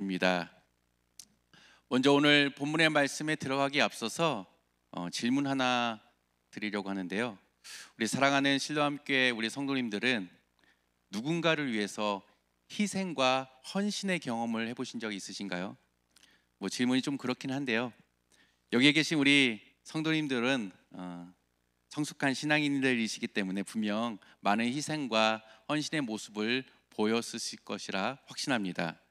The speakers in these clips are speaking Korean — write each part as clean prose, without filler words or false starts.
드립니다. 먼저 오늘 본문의 말씀에 들어가기 앞서서 질문 하나 드리려고 하는데요. 우리 사랑하는 실로암교회 우리 성도님들은 누군가를 위해서 희생과 헌신의 경험을 해보신 적이 있으신가요? 질문이 좀 그렇긴 한데요. 여기에 계신 우리 성도님들은 성숙한 신앙인들이시기 때문에 분명 많은 희생과 헌신의 모습을 보였으실 것이라 확신합니다.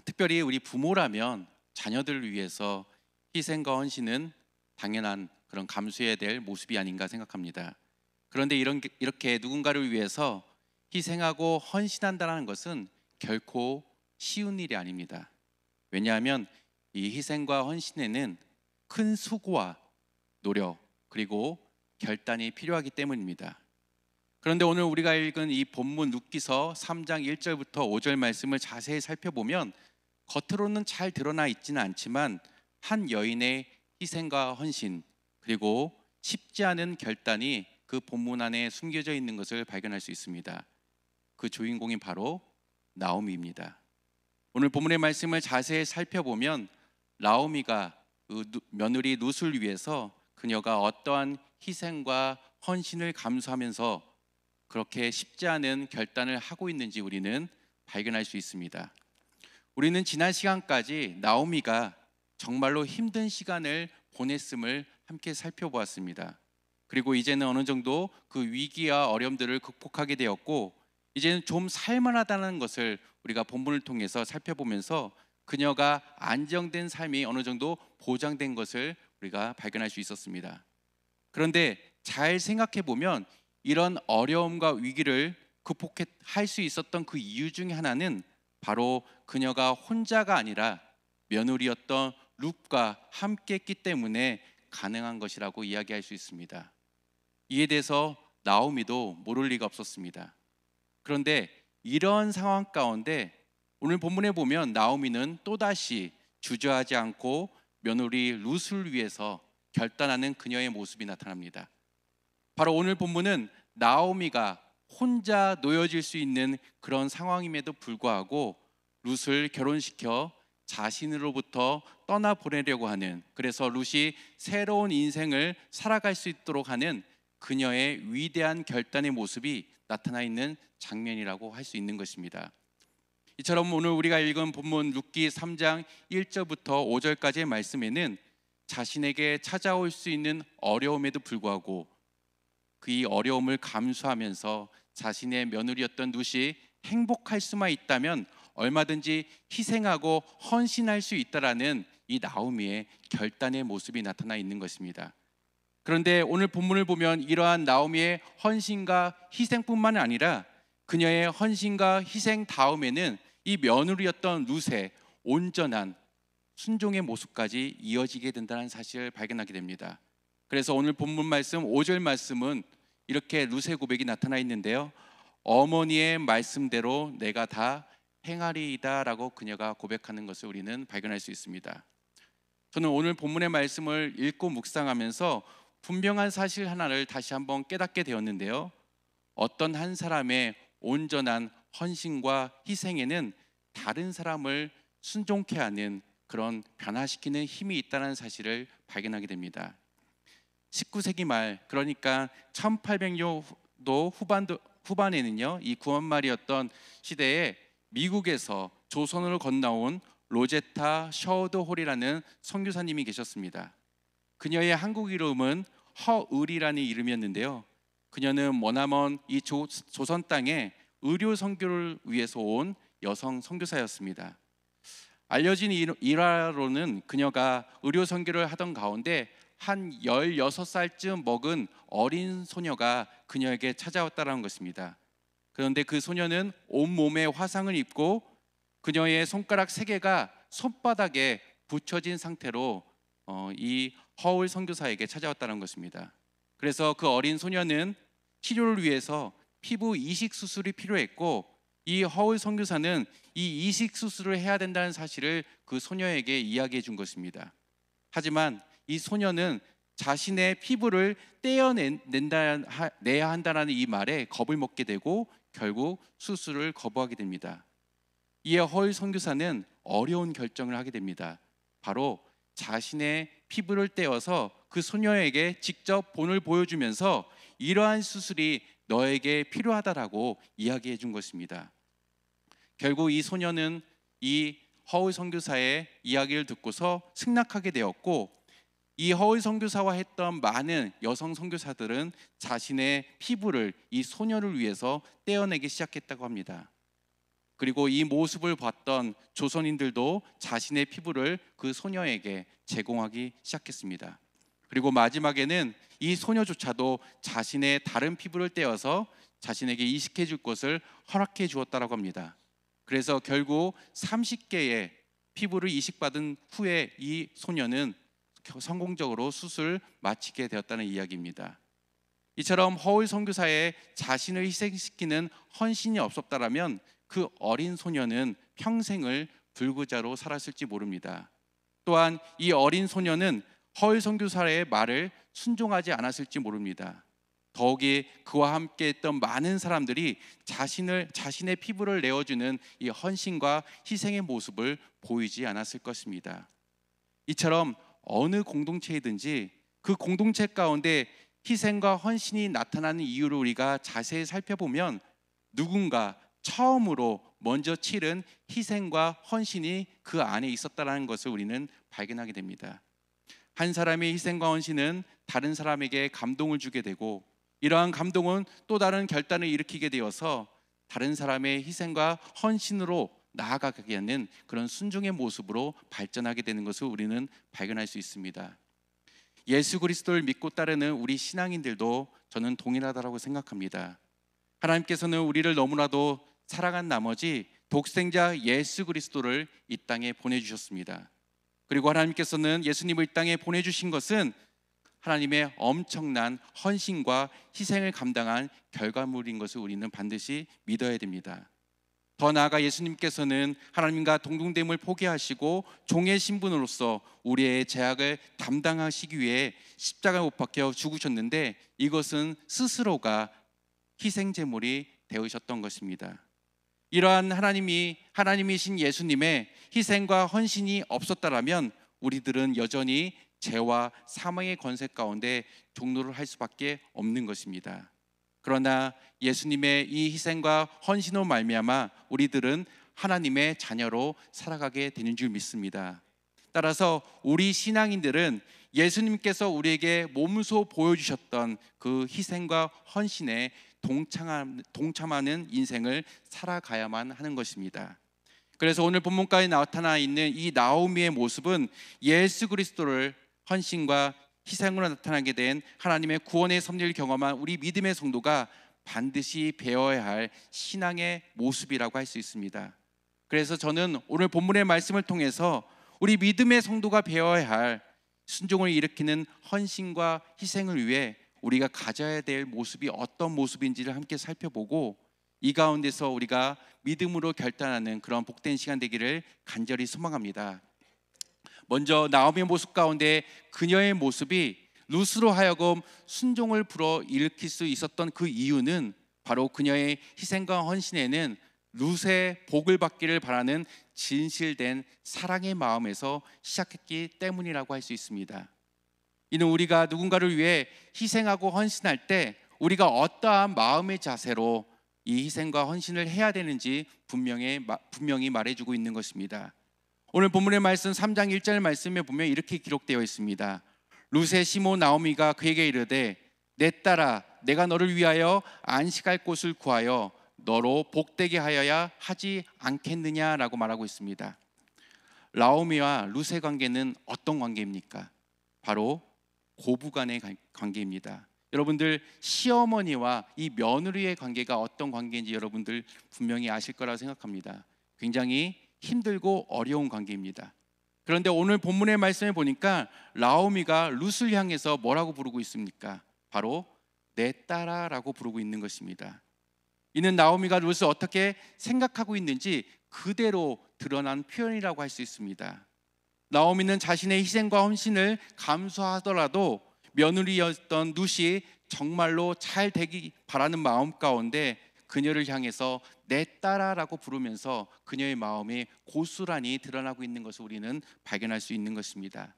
특별히 우리 부모라면 자녀들을 위해서 희생과 헌신은 당연한 그런 감수해야 될 모습이 아닌가 생각합니다. 그런데 이렇게 누군가를 위해서 희생하고 헌신한다는 것은 결코 쉬운 일이 아닙니다. 왜냐하면 이 희생과 헌신에는 큰 수고와 노력 그리고 결단이 필요하기 때문입니다. 그런데 오늘 우리가 읽은 이 본문 룻기서 3장 1절부터 5절 말씀을 자세히 살펴보면 겉으로는 잘 드러나 있지는 않지만 한 여인의 희생과 헌신 그리고 쉽지 않은 결단이 그 본문 안에 숨겨져 있는 것을 발견할 수 있습니다. 그 주인공이 바로 나오미입니다. 오늘 본문의 말씀을 자세히 살펴보면 나오미가 그 며느리 룻을 위해서 그녀가 어떠한 희생과 헌신을 감수하면서 그렇게 쉽지 않은 결단을 하고 있는지 우리는 발견할 수 있습니다. 우리는 지난 시간까지 나오미가 정말로 힘든 시간을 보냈음을 함께 살펴보았습니다. 그리고 이제는 어느 정도 그 위기와 어려움들을 극복하게 되었고 이제는 좀 살만하다는 것을 우리가 본문을 통해서 살펴보면서 그녀가 안정된 삶이 어느 정도 보장된 것을 우리가 발견할 수 있었습니다. 그런데 잘 생각해 보면 이런 어려움과 위기를 극복할 수 있었던 그 이유 중에 하나는 바로 그녀가 혼자가 아니라 며느리였던 룻과 함께 했기 때문에 가능한 것이라고 이야기할 수 있습니다. 이에 대해서 나오미도 모를 리가 없었습니다. 그런데 이런 상황 가운데 오늘 본문에 보면 나오미는 또다시 주저하지 않고 며느리 룻을 위해서 결단하는 그녀의 모습이 나타납니다. 바로 오늘 본문은 나오미가 혼자 놓여질 수 있는 그런 상황임에도 불구하고 룻을 결혼시켜 자신으로부터 떠나보내려고 하는, 그래서 룻이 새로운 인생을 살아갈 수 있도록 하는 그녀의 위대한 결단의 모습이 나타나 있는 장면이라고 할 수 있는 것입니다. 이처럼 오늘 우리가 읽은 본문 룻기 3장 1절부터 5절까지의 말씀에는 자신에게 찾아올 수 있는 어려움에도 불구하고 그 어려움을 감수하면서 자신의 며느리였던 룻이 행복할 수만 있다면 얼마든지 희생하고 헌신할 수 있다라는 이 나오미의 결단의 모습이 나타나 있는 것입니다. 그런데 오늘 본문을 보면 이러한 나오미의 헌신과 희생뿐만 아니라 그녀의 헌신과 희생 다음에는 이 며느리였던 룻의 온전한 순종의 모습까지 이어지게 된다는 사실을 발견하게 됩니다. 그래서 오늘 본문 말씀 5절 말씀은 이렇게 룻의 고백이 나타나 있는데요. 어머니의 말씀대로 내가 다 행하리이다 라고 그녀가 고백하는 것을 우리는 발견할 수 있습니다. 저는 오늘 본문의 말씀을 읽고 묵상하면서 분명한 사실 하나를 다시 한번 깨닫게 되었는데요. 어떤 한 사람의 온전한 헌신과 희생에는 다른 사람을 순종케 하는 그런 변화시키는 힘이 있다는 사실을 발견하게 됩니다. 19세기 말, 그러니까 1800년도 후반에는요, 이 구원말이었던 시대에 미국에서 조선으로 건너온 로제타 셔우드 홀이라는 선교사님이 계셨습니다. 그녀의 한국 이름은 허을이라는 이름이었는데요. 그녀는 머나먼 이 조선 땅에 의료 선교를 위해서 온 여성 선교사였습니다. 알려진 일화로는 그녀가 의료 선교를 하던 가운데 한 16살쯤 먹은 어린 소녀가 그녀에게 찾아왔다는 것입니다. 그런데 그 소녀는 온몸에 화상을 입고 그녀의 손가락 3개가 손바닥에 붙여진 상태로 이 허울 선교사에게 찾아왔다는 것입니다. 그래서 그 어린 소녀는 치료를 위해서 피부 이식 수술이 필요했고 이 허울 선교사는 이 이식 수술을 해야 된다는 사실을 그 소녀에게 이야기해 준 것입니다. 하지만 이 소녀는 자신의 피부를 떼어내야 한다는 이 말에 겁을 먹게 되고 결국 수술을 거부하게 됩니다. 이에 허울 선교사는 어려운 결정을 하게 됩니다. 바로 자신의 피부를 떼어서 그 소녀에게 직접 본을 보여주면서 이러한 수술이 너에게 필요하다라고 이야기해 준 것입니다. 결국 이 소녀는 이 허울 선교사의 이야기를 듣고서 승낙하게 되었고, 이 허울 선교사와 했던 많은 여성 선교사들은 자신의 피부를 이 소녀를 위해서 떼어내기 시작했다고 합니다. 그리고 이 모습을 봤던 조선인들도 자신의 피부를 그 소녀에게 제공하기 시작했습니다. 그리고 마지막에는 이 소녀조차도 자신의 다른 피부를 떼어서 자신에게 이식해 줄 것을 허락해 주었다고 합니다. 그래서 결국 30개의 피부를 이식받은 후에 이 소녀는 성공적으로 수술 마치게 되었다는 이야기입니다. 이처럼 허울 선교사의 자신을 희생시키는 헌신이 없었다라면 그 어린 소녀는 평생을 불구자로 살았을지 모릅니다. 또한 이 어린 소녀는 허울 선교사의 말을 순종하지 않았을지 모릅니다. 더욱이 그와 함께 했던 많은 사람들이 자신의 피부를 내어주는 이 헌신과 희생의 모습을 보이지 않았을 것입니다. 이처럼 어느 공동체이든지 그 공동체 가운데 희생과 헌신이 나타나는 이유를 우리가 자세히 살펴보면 누군가 처음으로 먼저 치른 희생과 헌신이 그 안에 있었다는 것을 우리는 발견하게 됩니다. 한 사람의 희생과 헌신은 다른 사람에게 감동을 주게 되고, 이러한 감동은 또 다른 결단을 일으키게 되어서 다른 사람의 희생과 헌신으로 나아가게 하는 그런 순종의 모습으로 발전하게 되는 것을 우리는 발견할 수 있습니다. 예수 그리스도를 믿고 따르는 우리 신앙인들도 저는 동일하다고 생각합니다. 하나님께서는 우리를 너무나도 사랑한 나머지 독생자 예수 그리스도를 이 땅에 보내주셨습니다. 그리고 하나님께서는 예수님을 이 땅에 보내주신 것은 하나님의 엄청난 헌신과 희생을 감당한 결과물인 것을 우리는 반드시 믿어야 됩니다. 더 나아가 예수님께서는 하나님과 동등됨을 포기하시고 종의 신분으로서 우리의 죄악을 담당하시기 위해 십자가에 못 박혀 죽으셨는데, 이것은 스스로가 희생제물이 되으셨던 것입니다. 이러한 하나님이신 예수님의 희생과 헌신이 없었다라면 우리들은 여전히 죄와 사망의 권세 가운데 종노를 할 수밖에 없는 것입니다. 그러나 예수님의 이 희생과 헌신으로 말미암아 우리들은 하나님의 자녀로 살아가게 되는 줄 믿습니다. 따라서 우리 신앙인들은 예수님께서 우리에게 몸소 보여주셨던 그 희생과 헌신에 동참하는 인생을 살아가야만 하는 것입니다. 그래서 오늘 본문가에 나타나 있는 이 나오미의 모습은 예수 그리스도를 헌신과 희생으로 나타나게 된 하나님의 구원의 섭리를 경험한 우리 믿음의 성도가 반드시 배워야 할 신앙의 모습이라고 할 수 있습니다. 그래서 저는 오늘 본문의 말씀을 통해서 우리 믿음의 성도가 배워야 할 순종을 일으키는 헌신과 희생을 위해 우리가 가져야 될 모습이 어떤 모습인지를 함께 살펴보고, 이 가운데서 우리가 믿음으로 결단하는 그런 복된 시간 되기를 간절히 소망합니다. 먼저 나오미의 모습 가운데 그녀의 모습이 룻으로 하여금 순종을 불어일으킬 수 있었던 그 이유는 바로 그녀의 희생과 헌신에는 룻의 복을 받기를 바라는 진실된 사랑의 마음에서 시작했기 때문이라고 할 수 있습니다. 이는 우리가 누군가를 위해 희생하고 헌신할 때 우리가 어떠한 마음의 자세로 이 희생과 헌신을 해야 되는지 분명히 말해주고 있는 것입니다. 오늘 본문의 말씀 3장 1절 말씀에 보면 이렇게 기록되어 있습니다. 룻의 시모 나오미가 그에게 이르되 내 딸아, 내가 너를 위하여 안식할 곳을 구하여 너로 복되게 하여야 하지 않겠느냐라고 말하고 있습니다. 나오미와 룻의 관계는 어떤 관계입니까? 바로 고부간의 관계입니다. 여러분들, 시어머니와 이 며느리의 관계가 어떤 관계인지 여러분들 분명히 아실 거라 생각합니다. 굉장히 힘들고 어려운 관계입니다. 그런데 오늘 본문의 말씀에 보니까 나오미가 룻을 향해서 뭐라고 부르고 있습니까? 바로 내 딸아라고 부르고 있는 것입니다. 이는 나오미가 룻을 어떻게 생각하고 있는지 그대로 드러난 표현이라고 할 수 있습니다. 나오미는 자신의 희생과 헌신을 감수하더라도 며느리였던 룻이 정말로 잘 되기 바라는 마음 가운데 그녀를 향해서 내 딸아라고 부르면서 그녀의 마음이 고스란히 드러나고 있는 것을 우리는 발견할 수 있는 것입니다.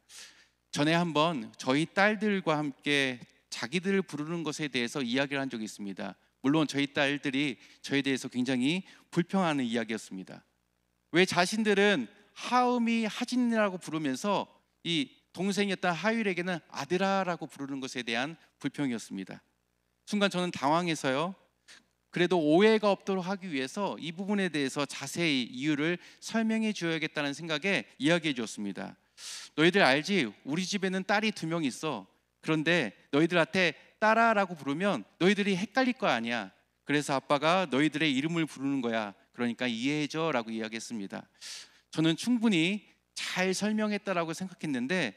전에 한번 저희 딸들과 함께 자기들을 부르는 것에 대해서 이야기를 한 적이 있습니다. 물론 저희 딸들이 저에 대해서 굉장히 불평하는 이야기였습니다. 왜 자신들은 하음이 하진이라고 부르면서 이 동생이었던 하율에게는 아들아라고 부르는 것에 대한 불평이었습니다. 순간 저는 당황해서요, 그래도 오해가 없도록 하기 위해서 이 부분에 대해서 자세히 이유를 설명해 줘야겠다는 생각에 이야기해 주었습니다. 너희들 알지? 우리 집에는 딸이 2명 있어. 그런데 너희들한테 딸아라고 부르면 너희들이 헷갈릴 거 아니야. 그래서 아빠가 너희들의 이름을 부르는 거야. 그러니까 이해해줘 라고 이야기했습니다. 저는 충분히 잘 설명했다라고 생각했는데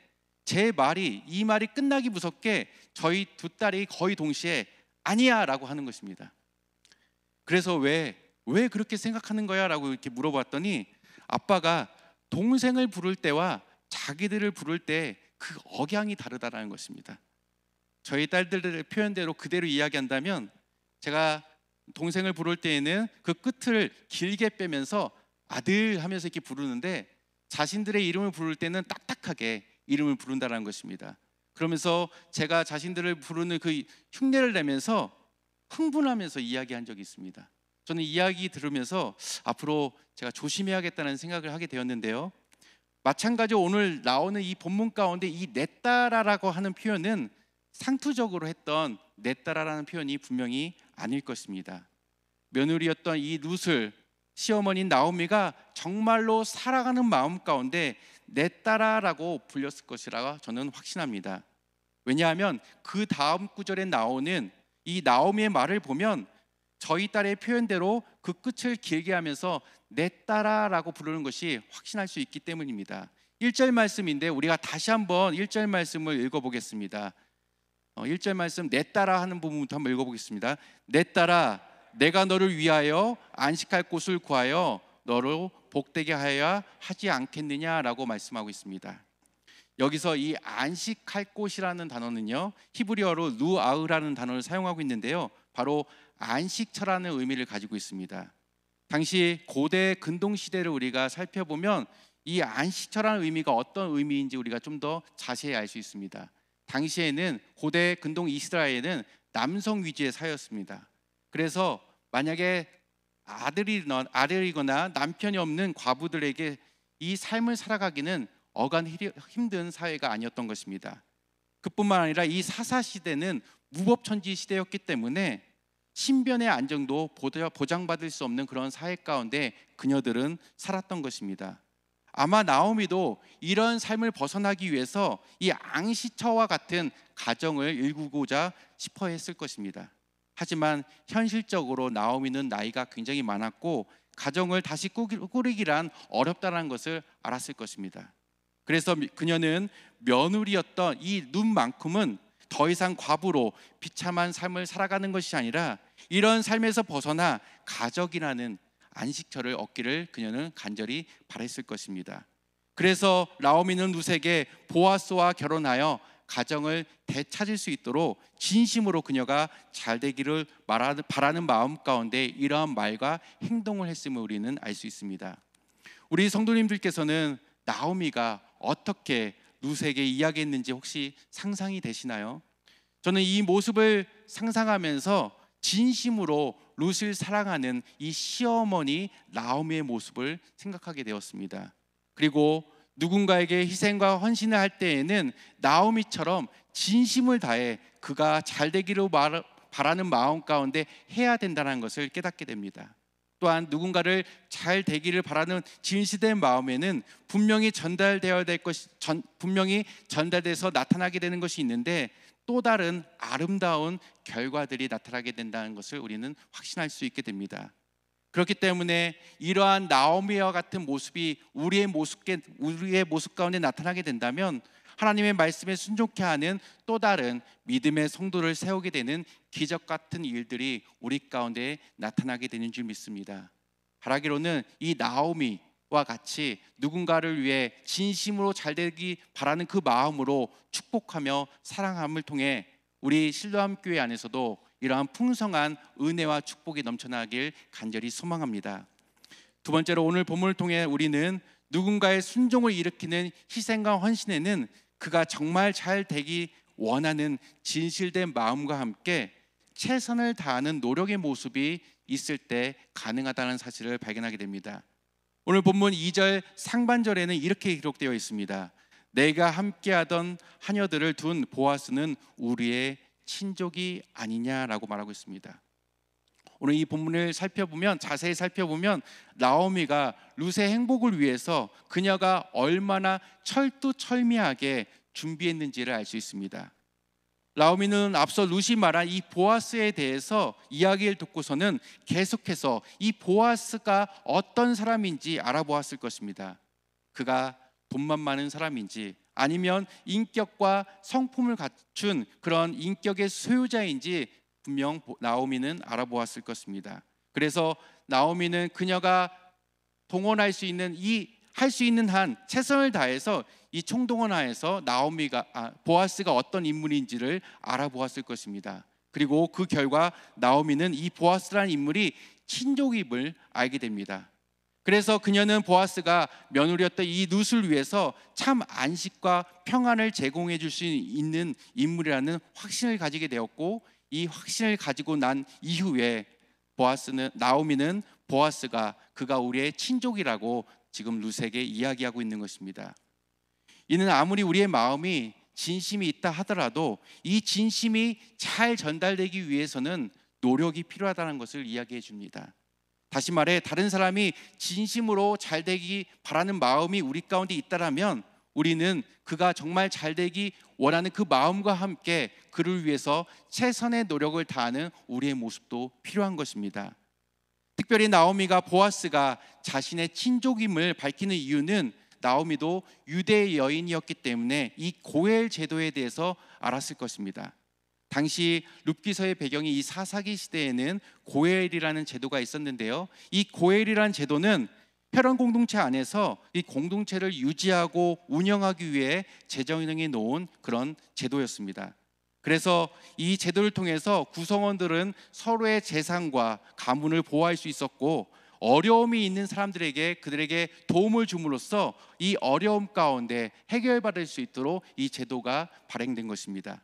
이 말이 끝나기 무섭게 저희 2딸이 거의 동시에 아니야 라고 하는 것입니다. 그래서 왜 그렇게 생각하는 거야? 라고 이렇게 물어봤더니 아빠가 동생을 부를 때와 자기들을 부를 때 그 억양이 다르다라는 것입니다. 저희 딸들의 표현대로 그대로 이야기한다면 제가 동생을 부를 때에는 그 끝을 길게 빼면서 아들 하면서 이렇게 부르는데 자신들의 이름을 부를 때는 딱딱하게 이름을 부른다는 것입니다. 그러면서 제가 자신들을 부르는 그 흉내를 내면서 흥분하면서 이야기한 적이 있습니다. 저는 이야기 들으면서 앞으로 제가 조심해야겠다는 생각을 하게 되었는데요. 마찬가지로 오늘 나오는 이 본문 가운데 이 내 딸아라고 하는 표현은 상투적으로 했던 내 딸아라는 표현이 분명히 아닐 것입니다. 며느리였던 이 룻을 시어머니인 나오미가 정말로 사랑하는 마음 가운데 내 딸아라고 불렸을 것이라 저는 확신합니다. 왜냐하면 그 다음 구절에 나오는 이 나오미의 말을 보면 저희 딸의 표현대로 그 끝을 길게 하면서 내 딸아라고 부르는 것이 확신할 수 있기 때문입니다. 1절 말씀인데 우리가 다시 한번 1절 말씀을 읽어보겠습니다. 1절 말씀 내 딸아 하는 부분부터 한번 읽어보겠습니다. 내 딸아 내가 너를 위하여 안식할 곳을 구하여 너를 복되게 하여야 하지 않겠느냐라고 말씀하고 있습니다. 여기서 이 안식할 곳이라는 단어는요, 히브리어로 루아흐라는 단어를 사용하고 있는데요, 바로 안식처라는 의미를 가지고 있습니다. 당시 고대 근동 시대를 우리가 살펴보면 이 안식처라는 의미가 어떤 의미인지 우리가 좀 더 자세히 알 수 있습니다. 당시에는 고대 근동 이스라엘은 남성 위주의 사회였습니다. 그래서 만약에 아들이거나 남편이 없는 과부들에게 이 삶을 살아가기는 어간 힘든 사회가 아니었던 것입니다. 그뿐만 아니라 이 사사시대는 무법천지 시대였기 때문에 신변의 안정도 보장받을 수 없는 그런 사회 가운데 그녀들은 살았던 것입니다. 아마 나오미도 이런 삶을 벗어나기 위해서 이 앙시처와 같은 가정을 일구고자 싶어 했을 것입니다. 하지만 현실적으로 나오미는 나이가 굉장히 많았고 가정을 다시 꾸리기란 어렵다는 것을 알았을 것입니다. 그래서 그녀는 며느리였던 이 룻만큼은 더 이상 과부로 비참한 삶을 살아가는 것이 아니라 이런 삶에서 벗어나 가족이라는 안식처를 얻기를 그녀는 간절히 바랬을 것입니다. 그래서 나오미는 룻에게 보아스와 결혼하여 가정을 되찾을 수 있도록 진심으로 그녀가 잘 되기를 바라는 마음 가운데 이러한 말과 행동을 했음을 우리는 알 수 있습니다. 우리 성도님들께서는 나오미가 어떻게 룻에게 이야기했는지 혹시 상상이 되시나요? 저는 이 모습을 상상하면서 진심으로 룻을 사랑하는 이 시어머니 나오미의 모습을 생각하게 되었습니다. 그리고 누군가에게 희생과 헌신을 할 때에는 나오미처럼 진심을 다해 그가 잘 되기를 바라는 마음 가운데 해야 된다는 것을 깨닫게 됩니다. 또한 누군가를 잘 되기를 바라는 진실된 마음에는 분명히 분명히 전달돼서 나타나게 되는 것이 있는데 또 다른 아름다운 결과들이 나타나게 된다는 것을 우리는 확신할 수 있게 됩니다. 그렇기 때문에 이러한 나오미와 같은 모습이 우리의 모습 가운데 나타나게 된다면 하나님의 말씀에 순종케 하는 또 다른 믿음의 성도를 세우게 되는 기적 같은 일들이 우리 가운데 나타나게 되는 줄 믿습니다. 바라기로는 이 나오미와 같이 누군가를 위해 진심으로 잘되기 바라는 그 마음으로 축복하며 사랑함을 통해 우리 실로암 교회 안에서도 이러한 풍성한 은혜와 축복이 넘쳐나길 간절히 소망합니다. 두 번째로 오늘 본문을 통해 우리는 누군가의 순종을 일으키는 희생과 헌신에는 그가 정말 잘 되기 원하는 진실된 마음과 함께 최선을 다하는 노력의 모습이 있을 때 가능하다는 사실을 발견하게 됩니다. 오늘 본문 2절 상반절에는 이렇게 기록되어 있습니다. 내가 함께하던 하녀들을 둔 보아스는 우리의 친족이 아니냐라고 말하고 있습니다. 오늘 이 본문을 자세히 살펴보면 나오미가 룻의 행복을 위해서 그녀가 얼마나 철두철미하게 준비했는지를 알 수 있습니다. 나오미는 앞서 룻이 말한 이 보아스에 대해서 이야기를 듣고서는 계속해서 이 보아스가 어떤 사람인지 알아보았을 것입니다. 그가 돈만 많은 사람인지 아니면 인격과 성품을 갖춘 그런 인격의 소유자인지 분명 나오미는 알아보았을 것입니다. 그래서 나오미는 그녀가 동원할 수 있는 할 수 있는 한 최선을 다해서 이 총동원하에서 보아스가 어떤 인물인지를 알아보았을 것입니다. 그리고 그 결과 나오미는 이 보아스라는 인물이 친족임을 알게 됩니다. 그래서 그녀는 보아스가 며느리였던 이 룻을 위해서 참 안식과 평안을 제공해 줄 수 있는 인물이라는 확신을 가지게 되었고, 이 확신을 가지고 난 이후에 나오미는 보아스가 그가 우리의 친족이라고 지금 룻에게 이야기하고 있는 것입니다. 이는 아무리 우리의 마음이 진심이 있다 하더라도 이 진심이 잘 전달되기 위해서는 노력이 필요하다는 것을 이야기해 줍니다. 다시 말해 다른 사람이 진심으로 잘 되기 바라는 마음이 우리 가운데 있다라면 우리는 그가 정말 잘 되기 원하는 그 마음과 함께 그를 위해서 최선의 노력을 다하는 우리의 모습도 필요한 것입니다. 특별히 나오미가 보아스가 자신의 친족임을 밝히는 이유는 나오미도 유대 여인이었기 때문에 이 고엘 제도에 대해서 알았을 것입니다. 당시 룻기서의 배경이 이 사사기 시대에는 고엘이라는 제도가 있었는데요. 이 고엘이라는 제도는 혈연 공동체 안에서 이 공동체를 유지하고 운영하기 위해 제정해 놓은 그런 제도였습니다. 그래서 이 제도를 통해서 구성원들은 서로의 재산과 가문을 보호할 수 있었고, 어려움이 있는 사람들에게 그들에게 도움을 줌으로써 이 어려움 가운데 해결받을 수 있도록 이 제도가 발행된 것입니다.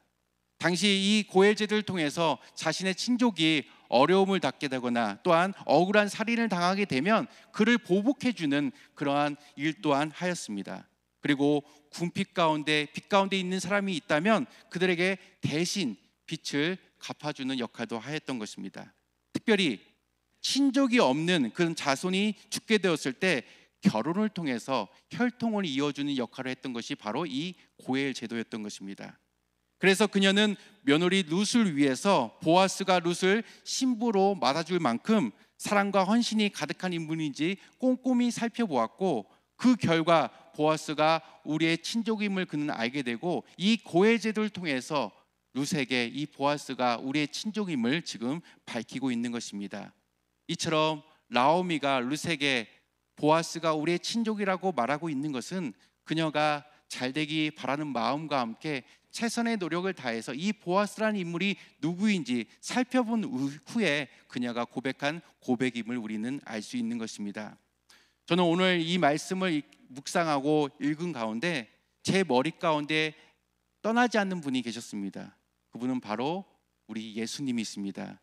당시 이 고엘 제도를 통해서 자신의 친족이 어려움을 겪게 되거나 또한 억울한 살인을 당하게 되면 그를 보복해주는 그러한 일 또한 하였습니다. 그리고 궁핍 가운데 빛 가운데 있는 사람이 있다면 그들에게 대신 빚을 갚아주는 역할도 하였던 것입니다. 특별히 친족이 없는 그런 자손이 죽게 되었을 때 결혼을 통해서 혈통을 이어주는 역할을 했던 것이 바로 이 고엘 제도였던 것입니다. 그래서 그녀는 며느리 룻을 위해서 보아스가 룻을 신부로 맞아줄 만큼 사랑과 헌신이 가득한 인물인지 꼼꼼히 살펴보았고, 그 결과 보아스가 우리의 친족임을 그는 알게 되고, 이 고엘 제도를 통해서 룻에게 이 보아스가 우리의 친족임을 지금 밝히고 있는 것입니다. 이처럼 나오미가 룻에게 보아스가 우리의 친족이라고 말하고 있는 것은 그녀가 잘되기 바라는 마음과 함께 최선의 노력을 다해서 이 보아스라는 인물이 누구인지 살펴본 후에 그녀가 고백한 고백임을 우리는 알 수 있는 것입니다. 저는 오늘 이 말씀을 묵상하고 읽은 가운데 제 머리 가운데 떠나지 않는 분이 계셨습니다. 그분은 바로 우리 예수님이십니다.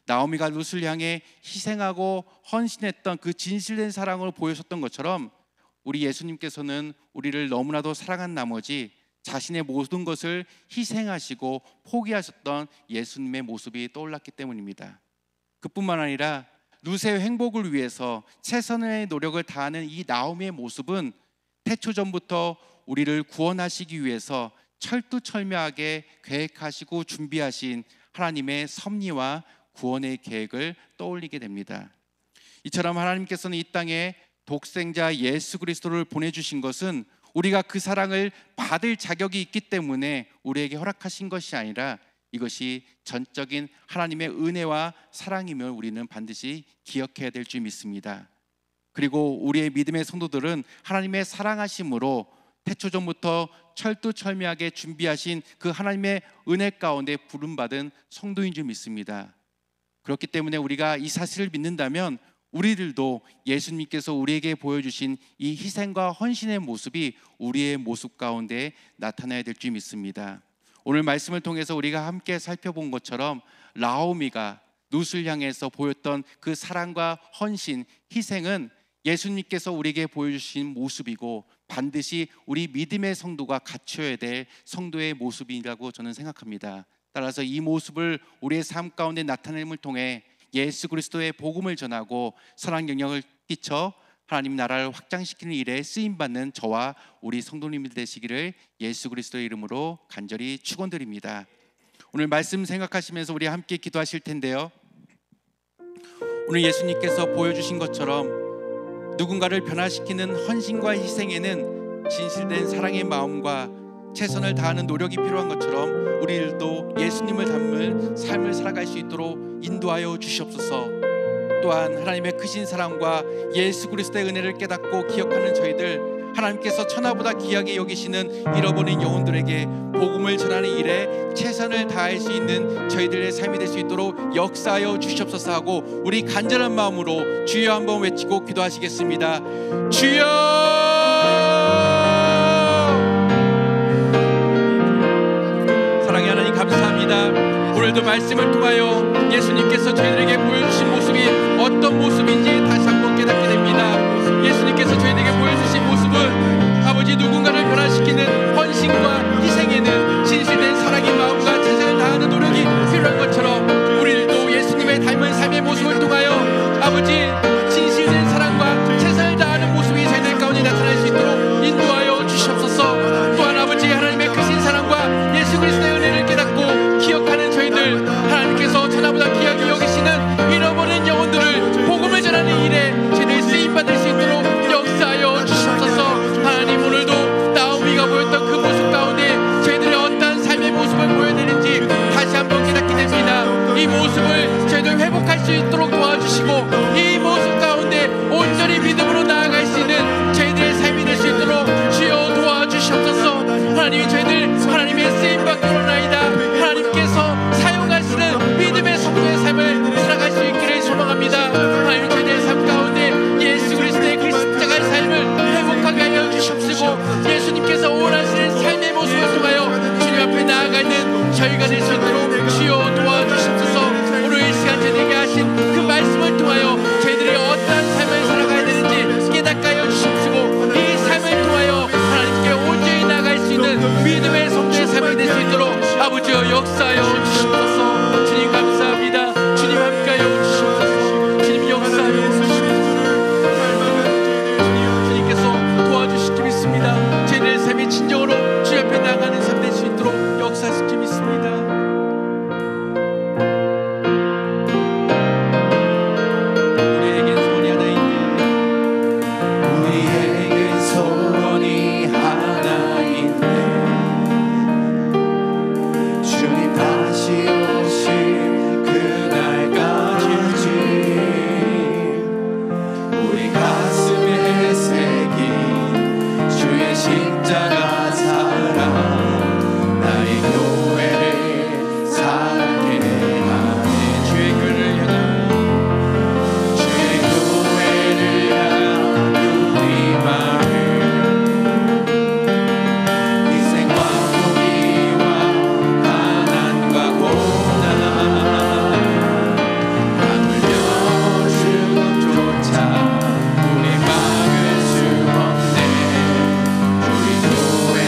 나오미가 룻을 향해 희생하고 헌신했던 그 진실된 사랑을 보여줬던 것처럼 우리 예수님께서는 우리를 너무나도 사랑한 나머지 자신의 모든 것을 희생하시고 포기하셨던 예수님의 모습이 떠올랐기 때문입니다. 그뿐만 아니라 룻의 행복을 위해서 최선의 노력을 다하는 이 나오미의 모습은 태초 전부터 우리를 구원하시기 위해서 철두철미하게 계획하시고 준비하신 하나님의 섭리와 구원의 계획을 떠올리게 됩니다. 이처럼 하나님께서는 이 땅에 독생자 예수 그리스도를 보내주신 것은 우리가 그 사랑을 받을 자격이 있기 때문에 우리에게 허락하신 것이 아니라 이것이 전적인 하나님의 은혜와 사랑임을 우리는 반드시 기억해야 될 줄 믿습니다. 그리고 우리의 믿음의 성도들은 하나님의 사랑하심으로 태초전부터 철두철미하게 준비하신 그 하나님의 은혜 가운데 부름받은 성도인 줄 믿습니다. 그렇기 때문에 우리가 이 사실을 믿는다면 우리들도 예수님께서 우리에게 보여주신 이 희생과 헌신의 모습이 우리의 모습 가운데 나타나야 될 줄 믿습니다. 오늘 말씀을 통해서 우리가 함께 살펴본 것처럼 나오미가 룻을 향해서 보였던 그 사랑과 헌신, 희생은 예수님께서 우리에게 보여주신 모습이고 반드시 우리 믿음의 성도가 갖춰야 될 성도의 모습이라고 저는 생각합니다. 따라서 이 모습을 우리의 삶 가운데 나타냄을 통해 예수 그리스도의 복음을 전하고 선한 영향을 끼쳐 하나님 나라를 확장시키는 일에 쓰임받는 저와 우리 성도님들 되시기를 예수 그리스도의 이름으로 간절히 축원드립니다. 오늘 말씀 생각하시면서 우리 함께 기도하실 텐데요, 오늘 예수님께서 보여주신 것처럼 누군가를 변화시키는 헌신과 희생에는 진실된 사랑의 마음과 최선을 다하는 노력이 필요한 것처럼 우리들도 예수님을 닮은 삶을 살아갈 수 있도록 인도하여 주시옵소서. 또한 하나님의 크신 사랑과 예수 그리스도의 은혜를 깨닫고 기억하는 저희들, 하나님께서 천하보다 귀하게 여기시는 잃어버린 영혼들에게 복음을 전하는 일에 최선을 다할 수 있는 저희들의 삶이 될 수 있도록 역사하여 주시옵소서 하고 우리 간절한 마음으로 주여 한번 외치고 기도하시겠습니다. 주여! 사랑의 하나님 감사합니다. 오늘도 말씀을 통하여 예수님께서 저희들에게 보여주신 모습이 어떤 모습인지 다시 한번 깨닫게 됩니다. 예수님께서 저희들에게 보여주신 모습은 아버지 누군가를 변화시키는 헌신과 희생에는 진실된 사랑의 마음과 최선을 다하는 노력이 필요한 것처럼 우리들도 예수님의 닮은 삶의 모습을 통하여 아버지 진실된 사랑과 최선을 다하는 모습이 저희들 가운데 나타날 수 있도록 인도하여 주시옵소서. 또한 아버지 하나님의 크신 사랑과 예수 그리스도의 은혜를 깨닫고 기억하는 저희들, 하나님께서 천하보다 귀하게 여기시는 잃어버린 영혼들을 복음을 전하는 일에 저희들 쓰임받을 수 있도록 역사하여 주시옵소서. 하나님 오늘도 나오미가 보였던 그 모습 가운데 저희들의 어떠한 삶의 모습을 보여드리는지 다시 한번 깨닫게 됩니다. 이 모습을 저희들 회복할 수 있도록 도와주시고 이 모습 가운데 온전히 믿음으로 나아갈 수 있는 저희들의 삶이 될 수 있도록 주여 도와주시옵소서. 하나님 저희들 하나님의 쓰임받기 원하나이다. 하나님께서 사용하시는 믿음의 성도의 삶을 살아갈 수 있기를 소망합니다. 하나님 저희들의 삶 가운데 예수 그리스도의 그 십자가의 삶을 회복하게 하여 주시옵시고 예수님께서 원하시는 삶의 모습을 통하여 주님 앞에 나아가는 저희가 될 수 있도록 주여 도와주시옵소서. 오늘 이 시간 저희에게 하신 그 말씀을 통하여 저희들이 어떠한 삶을 살아가야 되는지 깨닫게 하여 주시옵시고 이 삶을 통하여 하나님께 온전히 나아갈 수 있는 믿음의 성도의 삶이 될 수 있도록 아버지여 역사하여 주시옵소서. 주님 감사합니다. 주님 함께하여 주시옵소서. 주님 역사하여 주시옵소서. 주님께서 도와주실 줄 믿습니다. 저희들의 삶이 진정으로 주 앞에 나가는 삶 될 수 있도록 역사하실 줄 믿습니다. 우리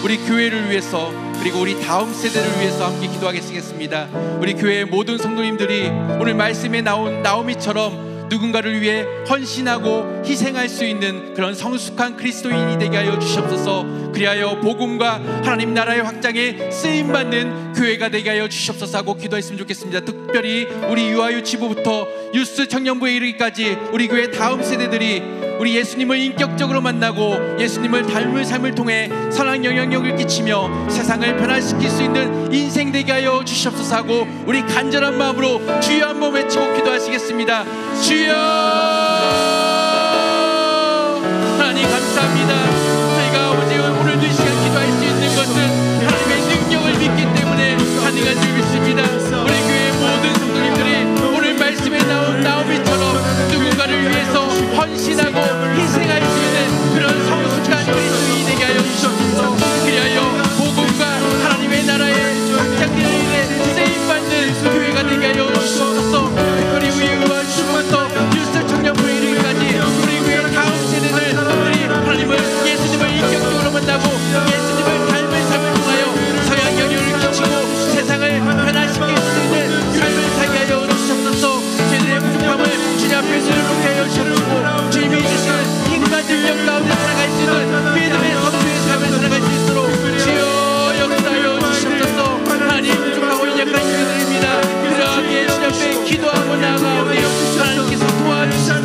우리 교회를 위해서 그리고 우리 다음 세대를 위해서 함께 기도하겠습니다. 우리 교회의 모든 성도님들이 오늘 말씀에 나온 나오미처럼 누군가를 위해 헌신하고 희생할 수 있는 그런 성숙한 그리스도인이 되게 하여 주시옵소서. 그리하여 복음과 하나님 나라의 확장에 쓰임받는 교회가 되게 하여 주시옵소서 하고 기도했으면 좋겠습니다. 특별히 우리 유아유치부부터 유스 청년부에 이르기까지 우리 교회 다음 세대들이 우리 예수님을 인격적으로 만나고 예수님을 닮을 삶을 통해 선한 영향력을 끼치며 세상을 변화시킬 수 있는 인생 되게 하여 주시옵소서 하고 우리 간절한 마음으로 주여 한번 외치고 기도하시겠습니다. 주여! 하나님 감사합니다. 저희가 오늘 이 시간 기도할 수 있는 것은 하나님의 능력을 믿기 때문에 가능한 줄 믿습니다. 우리 교회의 모든 성도님들이 오늘 말씀에 나온 나오미처럼 누군가를 위해서 헌신하고 희생할 수 있는 그런 성숙한 그리스도인이 되게 하여 주시옵소서. 그리하여 복음과 하나님의 나라의 확장되는 일에 쓰임받는 교회가 되게 하여 주시옵소서. 특별히 우리 유아주부터 유스 청년부에 이르기까지 우리 교회 다음 세대들 우리 하나님을 예수님을 인격적으로 만나고 예수님을 닮은 삶을 통하여 서양 영향을 끼치고 세상을 변화시킬 수 있는 삶을 살게 하여 주시옵소서. 제들의 부족함을 주님 앞에 내려놓게 하여 주시옵소서. 주님이 주시는 힘과 능력 가운데 살아갈 수 있는 믿음의 성도의 삶을 살아갈 수 있도록 주여 역사하여 주시옵소서. 하나님 부족하고 연약한 주들입니다. 그러하기에 주님 앞에 기도하고 나아가오니 하나님께서 도와주시사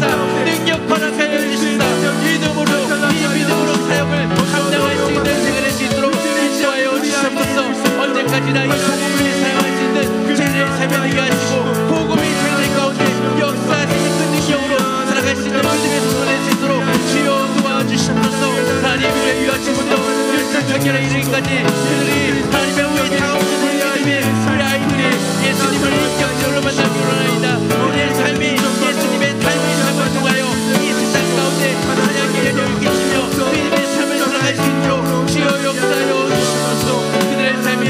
능력 허락하여 주시사 믿음으로 이 믿음으로 사역을 감당할 수 있는 생활을 할 수 있도록 인도하여 주시옵소서. 언제까지나 이 복음을 위해 사용할 수 있는 제들의 삶을 되게 하시고 복음이 제들 가운데 역사하시는 그 능력으로 살아갈 수 있는 믿음의 손을 낼 수 있도록 주여 도와주시옵소서. 하나님 우리의 유아친구도 일상 청년에 이르기까지 그들이 하나님의 우리 다음 세대의 우리 아이들이 예수님을 인격적으로 만나기 원하나이다. 우리의 삶이 예수님의 닮은 삶을 통하여 이 세상 가운데 사냥의 연약을 끼치며 믿음의 삶을 살아갈 수 있도록 주여 역사하여 주시옵소서. 그들의 삶이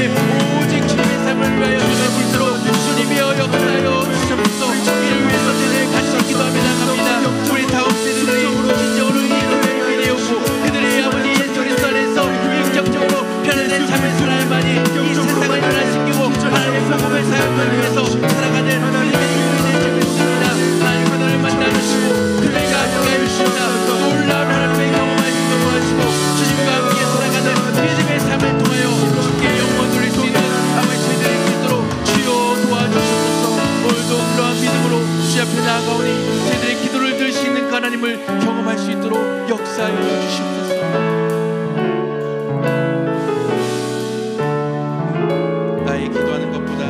오직 주님의 삶을 위하여 살아갈 수 있도록 주님이여 역사하여 주시옵소서. 이를 위해서 저희들 같이 기도하며 나갑니다. 우리 다음 세대들이 진정으로 이 노래를 위대하고 그들의 아버지 예수 그리스도 안에서 인격적으로 변화된 삶을 살아야만이 이 세상을 변화시키고 하나님의 복음을 사역을 위해서 살아가는 믿음의 인물이 될 줄 믿습니다. 하나님 그들을 만나주시고 그들과 함께 해주신다. 놀라운 하나님의 경험할 수 있도록 하시고 주님과 함께 살아가는 믿음의 삶을 통하여 주께 영광 돌릴 수 있는 아버지 저희들이 있도록 주여 도와주시옵소서. 오늘도 그러한 믿음으로 주 앞에 나아가오니 저희들의 기도를 들을 수 있는 그 하나님을 경험할 수 있도록 역사하여 주시옵소서. 나의 기도하는 것보다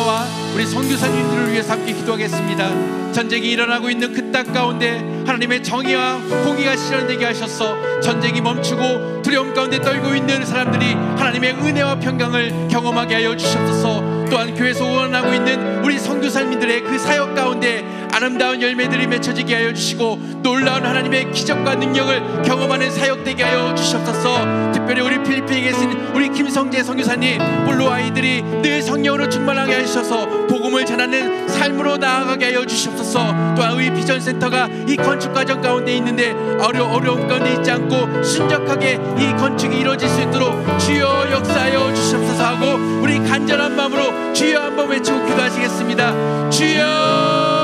나와 우리 선교사님들을 위해서 함께 기도하겠습니다. 전쟁이 일어나고 있는 그 땅 가운데 하나님의 정의와 공의가 실현되게 하셔서 전쟁이 멈추고 두려움 가운데 떨고 있는 사람들이 하나님의 은혜와 평강을 경험하게 하여 주시옵소서. 또한 교회에서 원하고 있는 우리 선교사님들의 그 사역 가운데 아름다운 열매들이 맺혀지게 하여 주시고 놀라운 하나님의 기적과 능력을 경험하는 사역 되게 하여 주시옵소서. 특별히 우리 필리핀에 계신 우리 김성재 선교사님, 물로 아이들이 늘 성령으로 충만하게 하셔서 복음을 전하는 삶으로 나아가게 하여 주시옵소서. 또한 우리 비전센터가 이 건축 과정 가운데 있는데 어려움 가운데 있지 않고 순적하게 이 건축이 이루어질 수 있도록 주여 역사하여 주시옵소서 하고 우리 간절한 마음으로 주여 한번 외치고 기도하시겠습니다. 주여